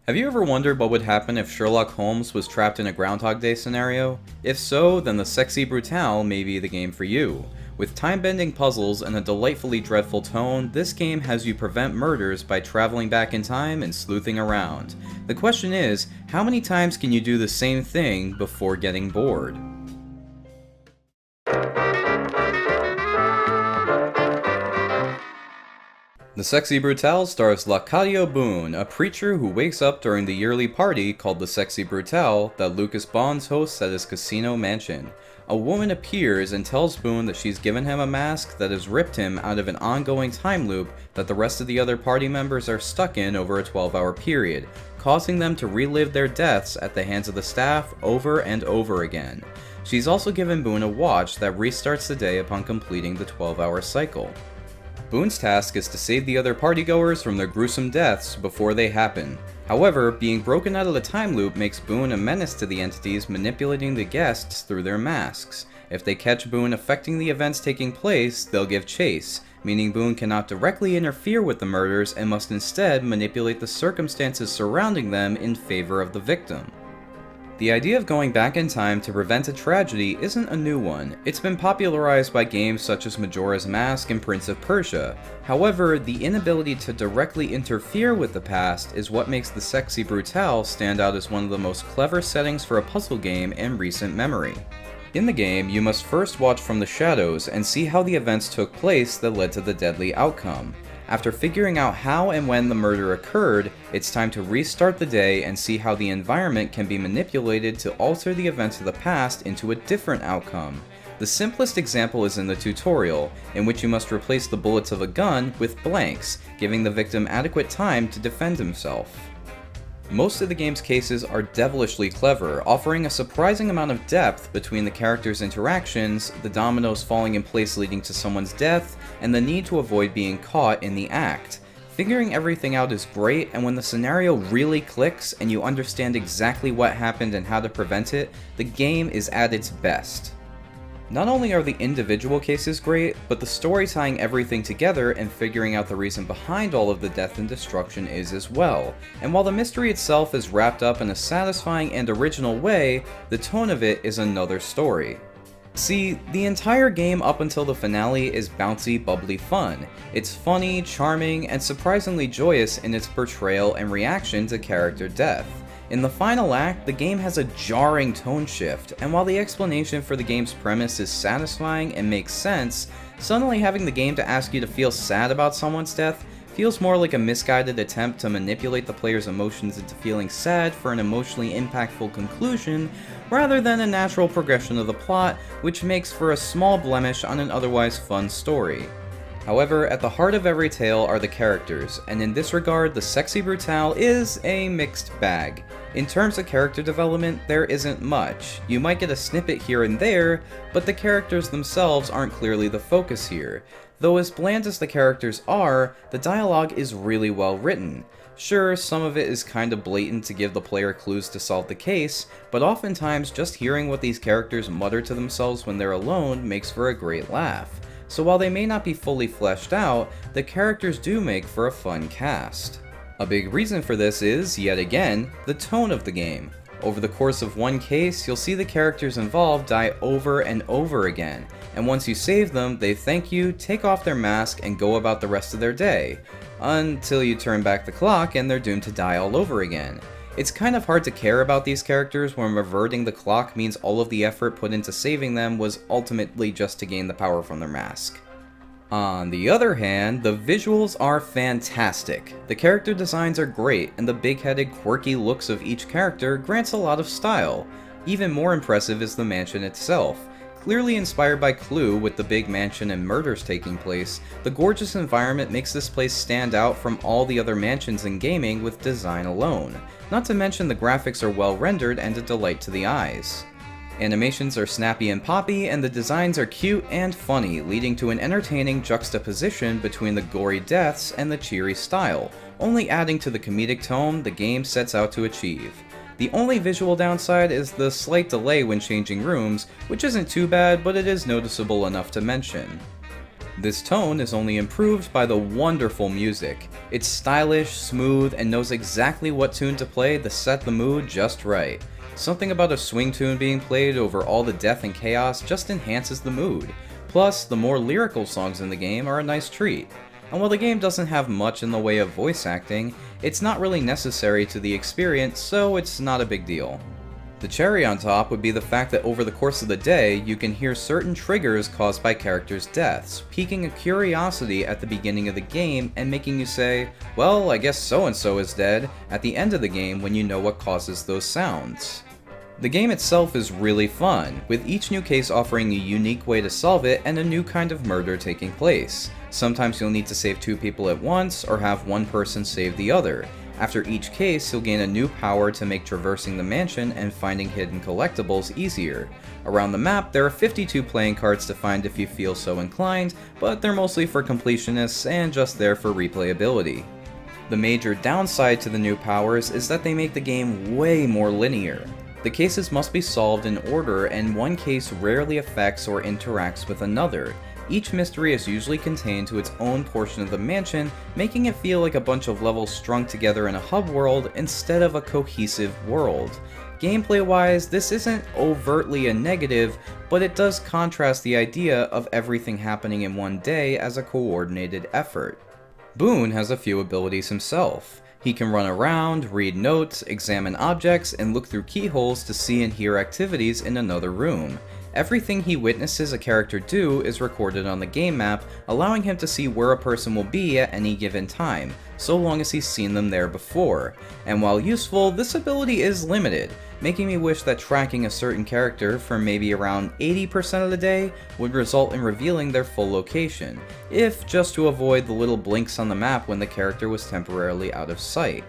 Have you ever wondered what would happen if Sherlock Holmes was trapped in a Groundhog Day scenario? If so, then the Sexy Brutale may be the game for you. With time-bending puzzles and a delightfully dreadful tone, this game has you prevent murders by traveling back in time and sleuthing around. The question is, how many times can you do the same thing before getting bored? The Sexy Brutale stars Lacadio Boone, a preacher who wakes up during the yearly party called the Sexy Brutale that Lucas Bonds hosts at his casino mansion. A woman appears and tells Boone that she's given him a mask that has ripped him out of an ongoing time loop that the rest of the other party members are stuck in over a 12-hour period, causing them to relive their deaths at the hands of the staff over and over again. She's also given Boone a watch that restarts the day upon completing the 12-hour cycle. Boone's task is to save the other partygoers from their gruesome deaths before they happen. However, being broken out of the time loop makes Boone a menace to the entities manipulating the guests through their masks. If they catch Boone affecting the events taking place, they'll give chase, meaning Boone cannot directly interfere with the murders and must instead manipulate the circumstances surrounding them in favor of the victim. The idea of going back in time to prevent a tragedy isn't a new one. It's been popularized by games such as Majora's Mask and Prince of Persia. However, the inability to directly interfere with the past is what makes the Sexy Brutale stand out as one of the most clever settings for a puzzle game in recent memory. In the game, you must first watch from the shadows and see how the events took place that led to the deadly outcome. After figuring out how and when the murder occurred, it's time to restart the day and see how the environment can be manipulated to alter the events of the past into a different outcome. The simplest example is in the tutorial, in which you must replace the bullets of a gun with blanks, giving the victim adequate time to defend himself. Most of the game's cases are devilishly clever, offering a surprising amount of depth between the characters' interactions, the dominoes falling in place leading to someone's death, and the need to avoid being caught in the act. Figuring everything out is great, and when the scenario really clicks and you understand exactly what happened and how to prevent it, the game is at its best. Not only are the individual cases great, but the story tying everything together and figuring out the reason behind all of the death and destruction is as well. And while the mystery itself is wrapped up in a satisfying and original way, the tone of it is another story. See, the entire game up until the finale is bouncy, bubbly fun. It's funny, charming, and surprisingly joyous in its portrayal and reaction to character death. In the final act, the game has a jarring tone shift, and while the explanation for the game's premise is satisfying and makes sense, suddenly having the game to ask you to feel sad about someone's death feels more like a misguided attempt to manipulate the player's emotions into feeling sad for an emotionally impactful conclusion, rather than a natural progression of the plot, which makes for a small blemish on an otherwise fun story. However, at the heart of every tale are the characters, and in this regard, the Sexy Brutale is a mixed bag. In terms of character development, there isn't much. You might get a snippet here and there, but the characters themselves aren't clearly the focus here. Though as bland as the characters are, the dialogue is really well written. Sure, some of it is kinda blatant to give the player clues to solve the case, but oftentimes just hearing what these characters mutter to themselves when they're alone makes for a great laugh. So while they may not be fully fleshed out, the characters do make for a fun cast. A big reason for this is, yet again, the tone of the game. Over the course of one case, you'll see the characters involved die over and over again, and once you save them, they thank you, take off their mask, and go about the rest of their day. Until you turn back the clock and they're doomed to die all over again. It's kind of hard to care about these characters when reverting the clock means all of the effort put into saving them was ultimately just to gain the power from their mask. On the other hand, the visuals are fantastic. The character designs are great, and the big-headed, quirky looks of each character grants a lot of style. Even more impressive is the mansion itself. Clearly inspired by Clue with the big mansion and murders taking place, the gorgeous environment makes this place stand out from all the other mansions in gaming with design alone. Not to mention the graphics are well rendered and a delight to the eyes. Animations are snappy and poppy, and the designs are cute and funny, leading to an entertaining juxtaposition between the gory deaths and the cheery style, only adding to the comedic tone the game sets out to achieve. The only visual downside is the slight delay when changing rooms, which isn't too bad, but it is noticeable enough to mention. This tone is only improved by the wonderful music. It's stylish, smooth, and knows exactly what tune to play to set the mood just right. Something about a swing tune being played over all the death and chaos just enhances the mood. Plus, the more lyrical songs in the game are a nice treat. And while the game doesn't have much in the way of voice acting, it's not really necessary to the experience, so it's not a big deal. The cherry on top would be the fact that over the course of the day, you can hear certain triggers caused by characters' deaths, piquing a curiosity at the beginning of the game and making you say, well, I guess so-and-so is dead, at the end of the game when you know what causes those sounds. The game itself is really fun, with each new case offering a unique way to solve it and a new kind of murder taking place. Sometimes you'll need to save two people at once, or have one person save the other. After each case, you'll gain a new power to make traversing the mansion and finding hidden collectibles easier. Around the map, there are 52 playing cards to find if you feel so inclined, but they're mostly for completionists and just there for replayability. The major downside to the new powers is that they make the game way more linear. The cases must be solved in order, and one case rarely affects or interacts with another. Each mystery is usually contained to its own portion of the mansion, making it feel like a bunch of levels strung together in a hub world instead of a cohesive world. Gameplay-wise, this isn't overtly a negative, but it does contrast the idea of everything happening in one day as a coordinated effort. Boone has a few abilities himself. He can run around, read notes, examine objects, and look through keyholes to see and hear activities in another room. Everything he witnesses a character do is recorded on the game map, allowing him to see where a person will be at any given time, so long as he's seen them there before. And while useful, this ability is limited, making me wish that tracking a certain character for maybe around 80% of the day would result in revealing their full location, if just to avoid the little blinks on the map when the character was temporarily out of sight.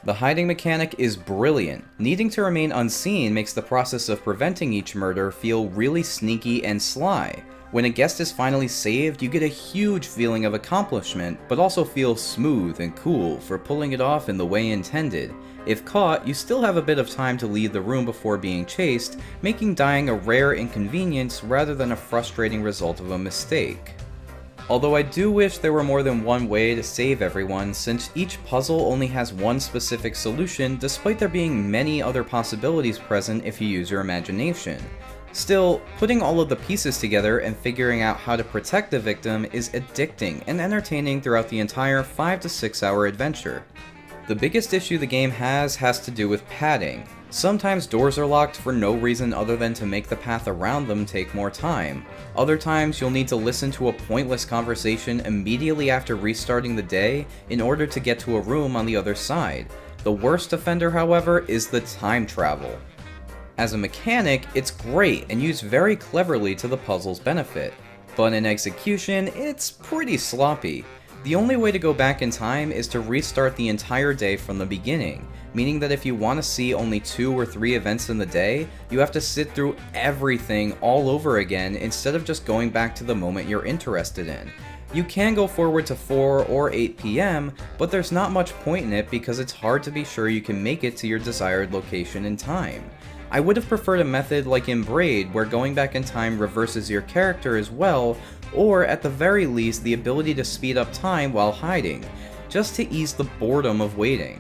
The hiding mechanic is brilliant. Needing to remain unseen makes the process of preventing each murder feel really sneaky and sly. When a guest is finally saved, you get a huge feeling of accomplishment, but also feel smooth and cool for pulling it off in the way intended. If caught, you still have a bit of time to leave the room before being chased, making dying a rare inconvenience rather than a frustrating result of a mistake. Although I do wish there were more than one way to save everyone, since each puzzle only has one specific solution despite there being many other possibilities present if you use your imagination. Still, putting all of the pieces together and figuring out how to protect the victim is addicting and entertaining throughout the entire 5 to 6 hour adventure. The biggest issue the game has to do with padding. Sometimes doors are locked for no reason other than to make the path around them take more time. Other times you'll need to listen to a pointless conversation immediately after restarting the day in order to get to a room on the other side. The worst offender, however, is the time travel. As a mechanic, it's great and used very cleverly to the puzzle's benefit, but in execution, it's pretty sloppy. The only way to go back in time is to restart the entire day from the beginning, meaning that if you want to see only 2 or 3 events in the day, you have to sit through everything all over again instead of just going back to the moment you're interested in. You can go forward to 4 or 8 PM, but there's not much point in it because it's hard to be sure you can make it to your desired location in time. I would have preferred a method like in Braid, where going back in time reverses your character as well, or at the very least the ability to speed up time while hiding, just to ease the boredom of waiting.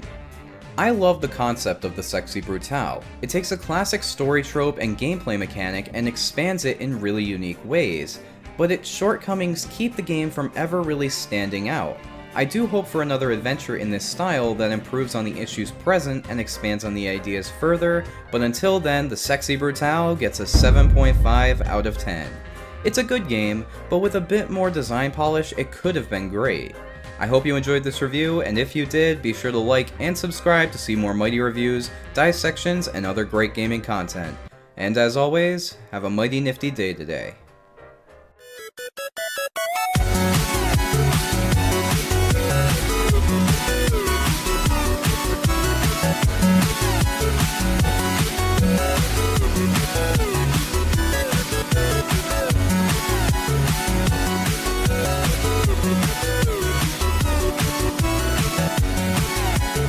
I love the concept of the Sexy Brutale. It takes a classic story trope and gameplay mechanic and expands it in really unique ways, but its shortcomings keep the game from ever really standing out. I do hope for another adventure in this style that improves on the issues present and expands on the ideas further, but until then, the Sexy Brutale gets a 7.5 out of 10. It's a good game, but with a bit more design polish, it could have been great. I hope you enjoyed this review, and if you did, be sure to like and subscribe to see more Mighty reviews, dissections, and other great gaming content. And as always, have a mighty nifty day today.